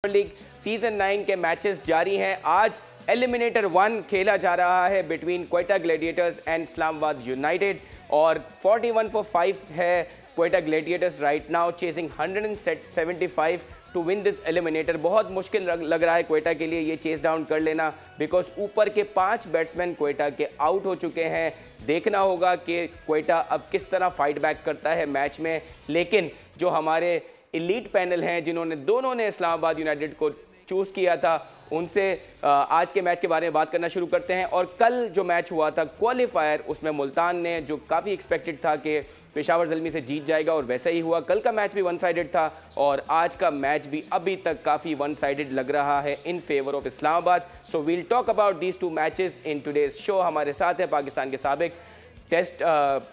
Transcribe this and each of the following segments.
League season 9 के matches जारी हैं। आज एलिमिनेटर 1 खेला जा रहा है between Quetta Gladiators and Islamabad United और 41 for 5 है Quetta Gladiators right now chasing 175 to win this eliminator. बहुत मुश्किल लग रहा है क्वेटा के लिए ये चेस डाउन कर लेना, बिकॉज ऊपर के 5 बैट्समैन क्वेटा के आउट हो चुके हैं। देखना होगा कि क्वेटा अब किस तरह फाइट बैक करता है मैच में, लेकिन जो हमारे एलीट पैनल हैं जिन्होंने दोनों ने इस्लामाबाद यूनाइटेड को चूज़ किया था, उनसे आज के मैच के बारे में बात करना शुरू करते हैं। और कल जो मैच हुआ था क्वालिफायर, उसमें मुल्तान ने, जो काफ़ी एक्सपेक्टेड था कि पेशावर ज़ल्मी से जीत जाएगा और वैसा ही हुआ। कल का मैच भी वन साइडेड था और आज का मैच भी अभी तक काफ़ी वन साइडेड लग रहा है in favour of Islamabad. So we'll talk about these two matches in today's show. हमारे साथ है पाकिस्तान के साबिक टेस्ट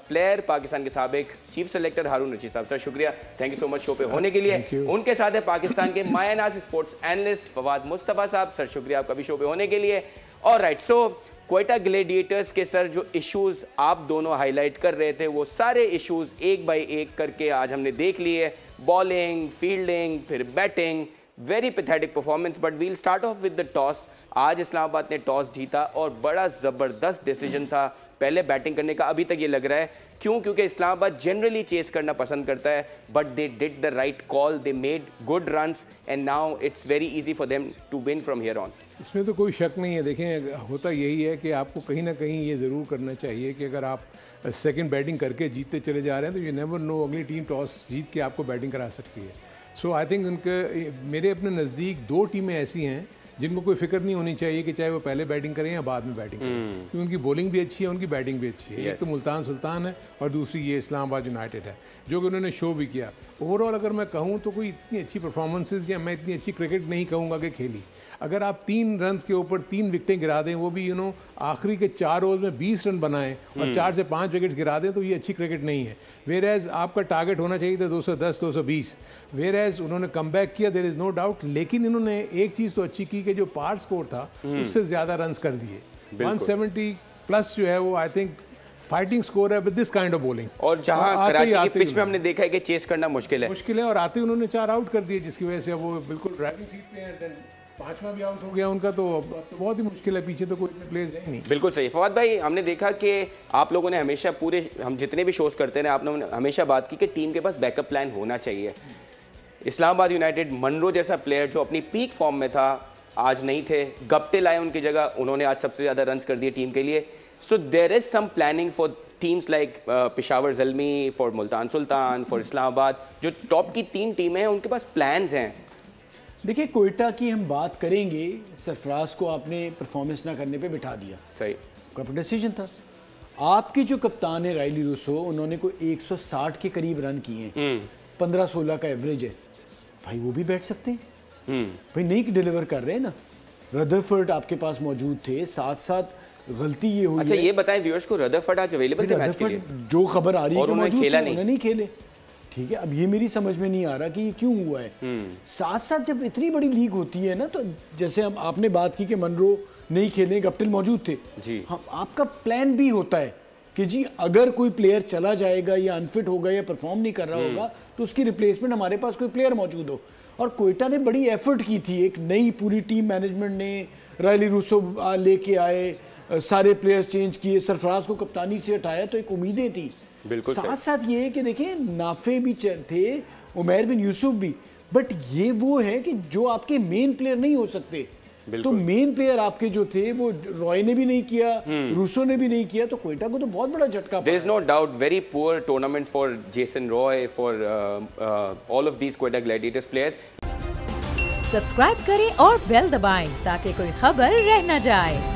प्लेयर, पाकिस्तान के साबिक चीफ सेलेक्टर हारून रशीद साहब। सर शुक्रिया, thank you so much show पे होने के लिए। उनके साथ है पाकिस्तान के मायानाज स्पोर्ट्स एनालिस्ट फवाद मुस्तफ़ा साहब। सर शुक्रिया आपका भी शो पे होने के लिए। और राइट, सो क्वेटा ग्लैडिएटर्स के सर जो इश्यूज़ आप दोनों हाईलाइट कर रहे थे, वो सारे इश्यूज़ एक बाय एक करके आज हमने देख लिए। बॉलिंग, फील्डिंग, फिर batting, very pathetic performance. But we'll start off with the toss. आज इस्लामाबाद ने टॉस जीता और बड़ा ज़बरदस्त डिसीजन था पहले बैटिंग करने का। अभी तक ये लग रहा है क्योंकि इस्लामाबाद जनरली चेस करना पसंद करता है, but they did the right call, they made good runs and now it's very easy for them to win from here on. इसमें तो कोई शक नहीं है। देखें, होता यही है कि आपको कहीं ना कहीं ये ज़रूर करना चाहिए कि अगर आप सेकंड बैटिंग करके जीतते चले जा रहे हैं तो यू नेवर नो अगली टीम टॉस जीत के आपको बैटिंग करा सकती है। सो आई थिंक मेरे अपने नज़दीक 2 टीमें ऐसी हैं जिनको कोई फिक्र नहीं होनी चाहिए कि चाहे वो पहले बैटिंग करें या बाद में बैटिंग करें, क्योंकि उनकी बॉलिंग भी अच्छी है, उनकी बैटिंग भी अच्छी है। एक तो मुल्तान सुल्तान है और दूसरी ये इस्लामाबाद यूनाइटेड है, जो कि उन्होंने शो भी किया। ओवरऑल अगर मैं कहूँ तो कोई इतनी अच्छी परफॉर्मेंसेज या मैं इतनी अच्छी क्रिकेट नहीं कहूँगा कि खेली। अगर आप 3 रन के ऊपर 3 विकेटें गिरा दें, वो भी आखिरी के 4 ओवर में 20 रन बनाएं और 4 से 5 विकेट्स गिरा दें, तो ये अच्छी क्रिकेट नहीं है। वेर एज आपका टारगेट होना चाहिए था 210 220। वेर एज उन्होंने कम बैक किया, देयर इज़ नो डाउट। लेकिन इन्होंने एक चीज़ तो अच्छी की कि जो पार स्कोर था उससे ज़्यादा रन कर दिए। 170 प्लस जो है वो आई थिंक फाइटिंग स्कोर है with this kind of bowling. और जहां कराची की पिच में हमने देखा है कि चेस करना मुश्किल है और आते उन्होंने 4 आउट कर दिए, जिसकी वजह से वो बिल्कुल ड्राइविंग सीट पे हैं। 5वां भी आउट हो गया उनका, तो बहुत ही मुश्किल है। पीछे तो कोई प्लेयर्स है नहीं। बिल्कुल सही फवाद भाई, हमने देखा कि आप लोगों ने हमेशा हम जितने भी शोज करते हैं, आप लोगों ने हमेशा बात की कि टीम के पास बैकअप प्लान होना चाहिए। इस्लामाबाद यूनाइटेड मनरो जैसा प्लेयर जो अपनी पीक फॉर्म में था, आज नहीं थे। गप्टे लाए उनकी जगह, उन्होंने आज सबसे ज़्यादा रन्स कर दिए टीम के लिए। So there is some planning for teams like Peshawar Zalmi, for Multan Sultan, for Islamabad. जो टॉप की 3 टीमें हैं उनके पास प्लान्स हैं। देखिए, क्वेटा की हम बात करेंगे, सरफराज को आपने परफॉर्मेंस ना करने पे बिठा दिया, सही आपका डिसीजन था। आपके जो कप्तान है रायली रूसो, उन्होंने कोई 160 के करीब रन किए हैं, 15-16 का एवरेज है। भाई वो भी बैठ सकते हैं, भाई नहीं डिलीवर कर रहे हैं ना। रदरफोर्ड आपके पास मौजूद थे, साथ साथ गलती ये हुई। अच्छा, ये बताएं व्यूअर्स को, रदरफोर्ड आज अवेलेबल थे मैच के लिए? जो खबर आ रही है और उन्होंने खेला नहीं, नहीं खेले। ठीक है, अब ये मेरी समझ में नहीं आ रहा कि ये क्यों हुआ है। साथ साथ जब इतनी बड़ी लीग होती है ना, तो जैसे हम आपने बात की कि मनरो नहीं खेले, गप्टिल मौजूद थे जी। हाँ, आपका प्लान भी होता है कि जी अगर कोई प्लेयर चला जाएगा या अनफिट होगा या परफॉर्म नहीं कर रहा होगा, तो उसकी रिप्लेसमेंट हमारे पास कोई प्लेयर मौजूद हो। और क्वेटा ने बड़ी एफर्ट की थी, एक नई पूरी टीम मैनेजमेंट ने, रायली रूसो लेके आए, सारे प्लेयर्स चेंज किए, सरफराज को कप्तानी से हटाया, तो एक उम्मीदें थी। साथ साथ ये है कि देखिए, नाफे भी थे, उमैर बिन यूसुफ भी, बट ये वो है कि जो आपके मेन प्लेयर नहीं हो सकते। तो मेन प्लेयर आपके जो थे वो रॉय ने भी नहीं किया, रूसो ने भी नहीं किया, तो क्वेटा को तो बहुत बड़ा झटका। There is no doubt, very poor tournament for Jason Roy, for all of these Quetta Gladiators players. Subscribe करें और बेल दबाएं ताकि कोई खबर रह न जाए।